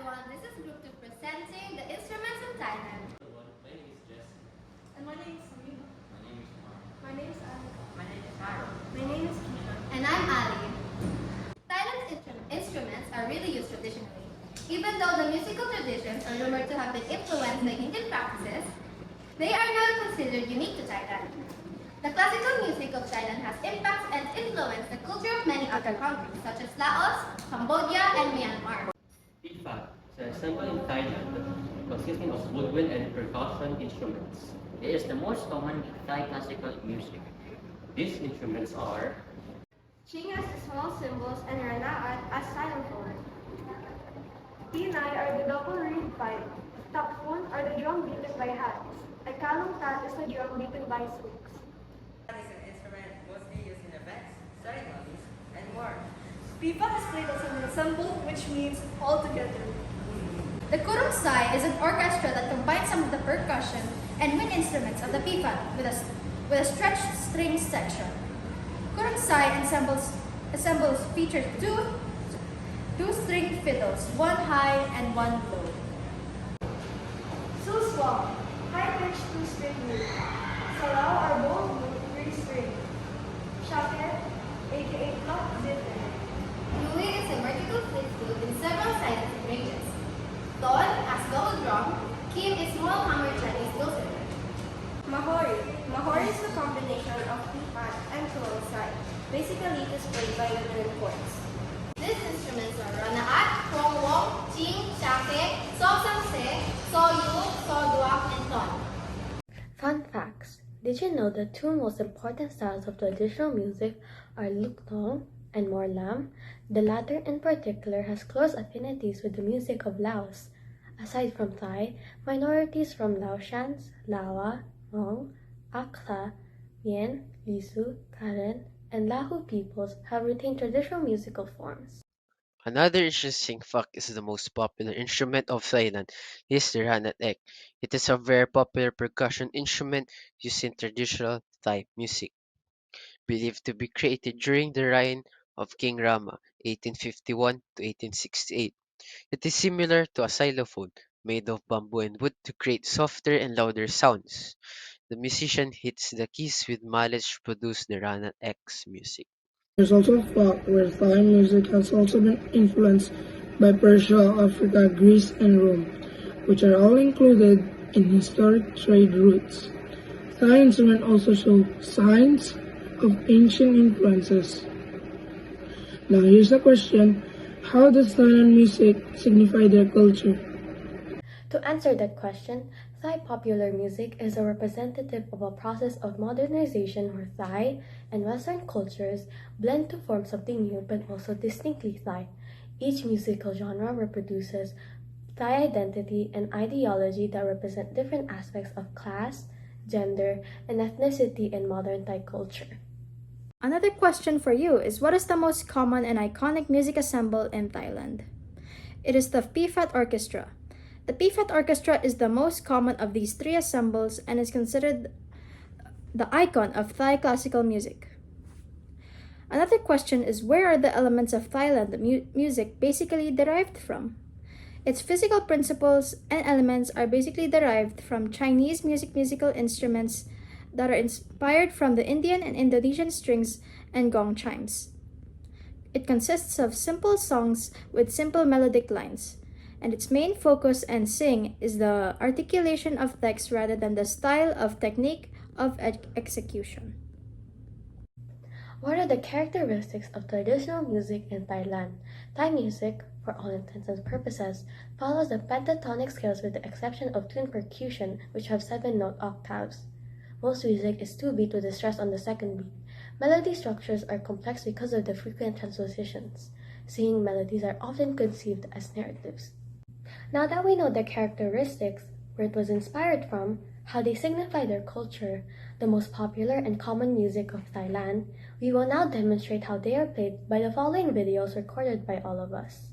everyone, this is Group 2 presenting the instruments of Thailand. My name is Jesse. And my name is Samira. My name is Mark. My name is Annika. My name is Harold. My name is Keisha. And I'm Ali. Thailand's instruments are really used traditionally. Even though the musical traditions are rumored to have been influenced by Indian practices, they are not considered unique to Thailand. The classical music of Thailand has impacted and influenced the culture of many other countries such as Laos, Cambodia, and Myanmar. Pipa is an ensemble in Thailand consisting of woodwind and percussion instruments. It is the most common Thai classical music. These instruments are Ching as small cymbals and Ranaat as xylophone. Tinay are the double reed pipe. Takpon are the drum beaten by hands. A kalungkat is the drum beaten by sticks. Is an instrument mostly used in events, ceremonies, and more. Pipa is played as an ensemble, which means all together. The kurung sai is an orchestra that combines some of the percussion and wind instruments of the pipa with a stretched string section. Kurung sai ensembles features two string fiddles, one high and one low. Suswam, high-pitched two-string lute. Sarao are both lute, three-string. Shaket, aka cup zither. Nui is a vertical flute flute in several sizes and ranges. Ton as double drum, kim is small hammer Chinese dulcimer. Mahori. Mahori is the combination of pipa and kurung sai. Basically, it is played by women in courts. These instruments are ranaat, krong wong, ching, shake, so samse, so yu, so duak, and ton. Fun facts. Did you know the two most important styles of traditional music are luktong and morlam? The latter in particular has close affinities with the music of Laos. Aside from Thai, minorities from Laotians, Lawa, Hmong, Akha, Mien, Lisu, Karen, and Lahu peoples have retained traditional musical forms. Another interesting fact is the most popular instrument of Thailand is the Ranat Ek. It is a very popular percussion instrument used in traditional Thai music, believed to be created during the reign of King Rama, 1851 to 1868. It is similar to a xylophone made of bamboo and wood to create softer and louder sounds. The musician hits the keys with mallets to produce the Ranat X music. There's also a fact where Thai music has also been influenced by Persia, Africa, Greece, and Rome, which are all included in historic trade routes. Thai instruments also show signs of ancient influences. Now here's a question: how does Thailand music signify their culture? To answer that question, Thai popular music is a representative of a process of modernization where Thai and Western cultures blend to form something new but also distinctly Thai. Each musical genre reproduces Thai identity and ideology that represent different aspects of class, gender, and ethnicity in modern Thai culture. Another question for you is, what is the most common and iconic music ensemble in Thailand? It is the Pifat Orchestra. The Pifat Orchestra is the most common of these three ensembles and is considered the icon of Thai classical music. Another question is, where are the elements of Thailand music basically derived from? Its physical principles and elements are basically derived from Chinese musical instruments that are inspired from the Indian and Indonesian strings and gong chimes. It consists of simple songs with simple melodic lines, and its main focus and sing is the articulation of text rather than the style of technique of execution. What are the characteristics of traditional music in Thailand? Thai music, for all intents and purposes, follows the pentatonic scales with the exception of tuned percussion, which have 7-note octaves. Most music is 2-beat with a stress on the second beat. Melody structures are complex because of the frequent transpositions. Singing melodies are often conceived as narratives. Now that we know the characteristics, where it was inspired from, how they signify their culture, the most popular and common music of Thailand, we will now demonstrate how they are played by the following videos recorded by all of us.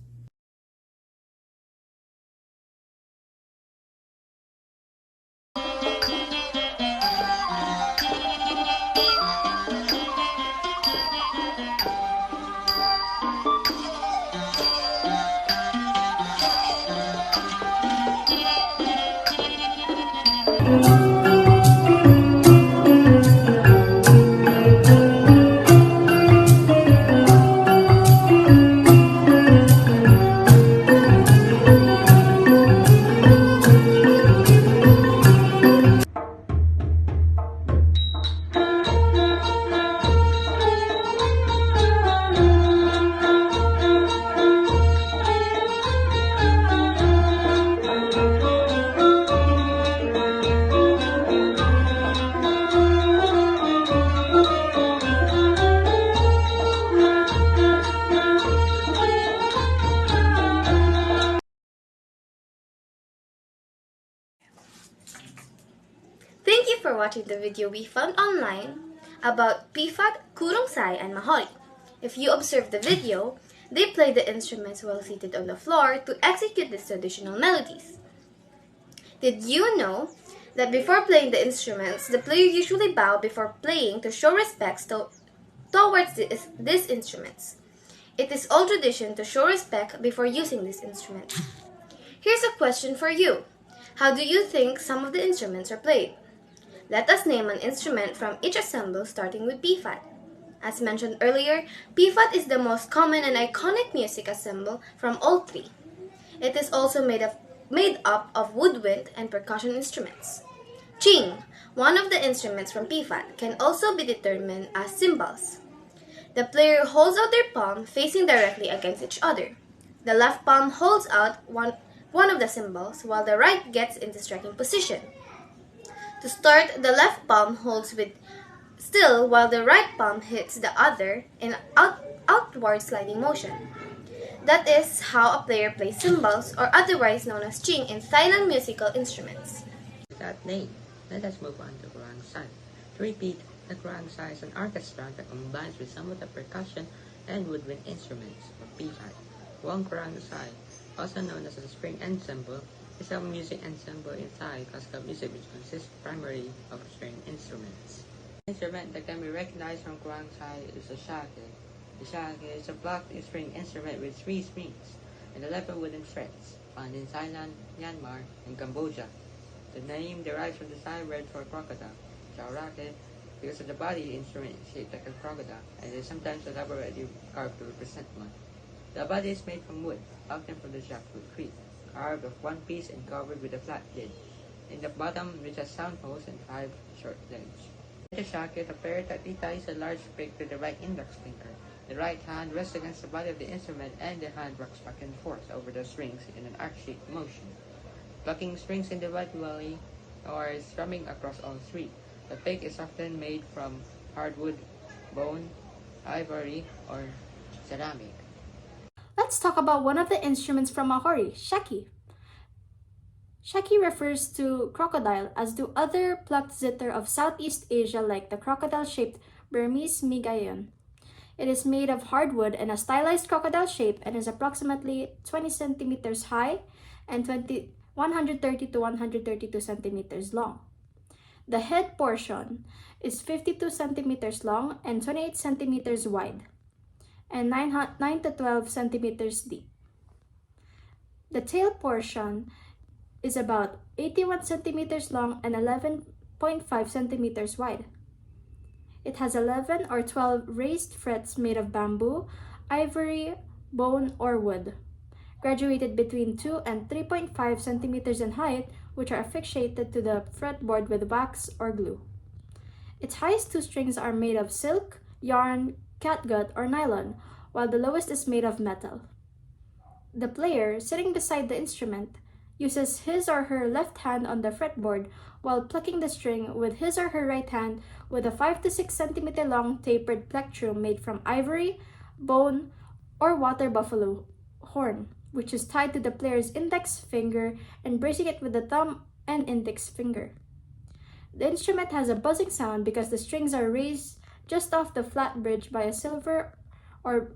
Thank you for watching the video we found online about Pifat, Kurungsai, and Mahori. If you observe the video, they play the instruments while seated on the floor to execute these traditional melodies. Did you know that before playing the instruments, the player usually bow before playing to show respect towards these instruments? It is old tradition to show respect before using these instruments. Here's a question for you. How do you think some of the instruments are played? Let us name an instrument from each ensemble starting with Pifat. As mentioned earlier, Pifat is the most common and iconic music ensemble from all three. It is also made up of woodwind and percussion instruments. Ching, one of the instruments from Pifat, can also be determined as cymbals. The player holds out their palm facing directly against each other. The left palm holds out one of the cymbals while the right gets into striking position. To start, the left palm holds with still while the right palm hits the other in outward sliding motion. That is how a player plays cymbals, or otherwise known as ching in Thailand musical instruments. With that name, let us move on to Kurangsai. To repeat, the Kurangsai is an orchestra that combines with some of the percussion and woodwind instruments of Pifat. Wong Kurangsai, also known as a string ensemble, is a music ensemble in Thai classical music which consists primarily of string instruments. The instrument that can be recognized from Kurangsai is the shake. The shake is a blocked string instrument with 3 strings and 11 wooden frets, found in Thailand, Myanmar, and Cambodia. The name derives from the Thai word for crocodile, chaurake, because of the body instrument is shaped like a crocodile and is sometimes elaborately carved to represent one. The body is made from wood, often from the jackfruit tree, carved of one piece and covered with a flat lid. In the bottom, which has sound holes and 5 short legs. In the shake, the player tightly ties a large pick to the right index finger. The right hand rests against the body of the instrument and the hand rocks back and forth over the strings in an arc-shaped motion. Plucking strings individually or strumming across all 3. The pick is often made from hardwood, bone, ivory, or ceramic. Let's talk about one of the instruments from Mahori, shaki. Shaki refers to crocodile, as do other plucked zither of Southeast Asia like the crocodile-shaped Burmese migayon. It is made of hardwood and a stylized crocodile shape and is approximately 20 centimeters high and 130 to 132 centimeters long. The head portion is 52 centimeters long and 28 centimeters wide and 9 to 12 centimeters deep. The tail portion is about 81 centimeters long and 11.5 centimeters wide. It has 11 or 12 raised frets made of bamboo, ivory, bone, or wood, graduated between 2 and 3.5 centimeters in height, which are affixated to the fretboard with wax or glue. Its highest 2 strings are made of silk, yarn, catgut, or nylon, while the lowest is made of metal. The player, sitting beside the instrument, uses his or her left hand on the fretboard while plucking the string with his or her right hand with a 5 to 6 centimeter long tapered plectrum made from ivory, bone, or water buffalo horn, which is tied to the player's index finger and bracing it with the thumb and index finger. The instrument has a buzzing sound because the strings are raised just off the flat bridge by a silver or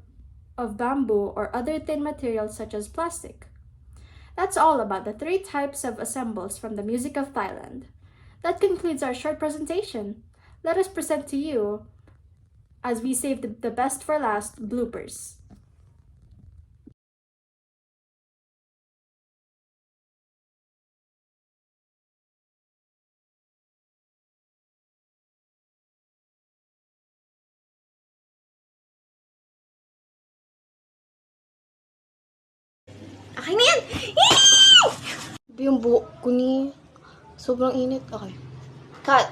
of bamboo or other thin materials such as plastic. That's all about the 3 types of ensembles from the music of Thailand. That concludes our short presentation. Let us present to you, as we saved the best for last, bloopers. Akin na yan! Yung buhok ko ni... Sobrang init. Okay. Cut!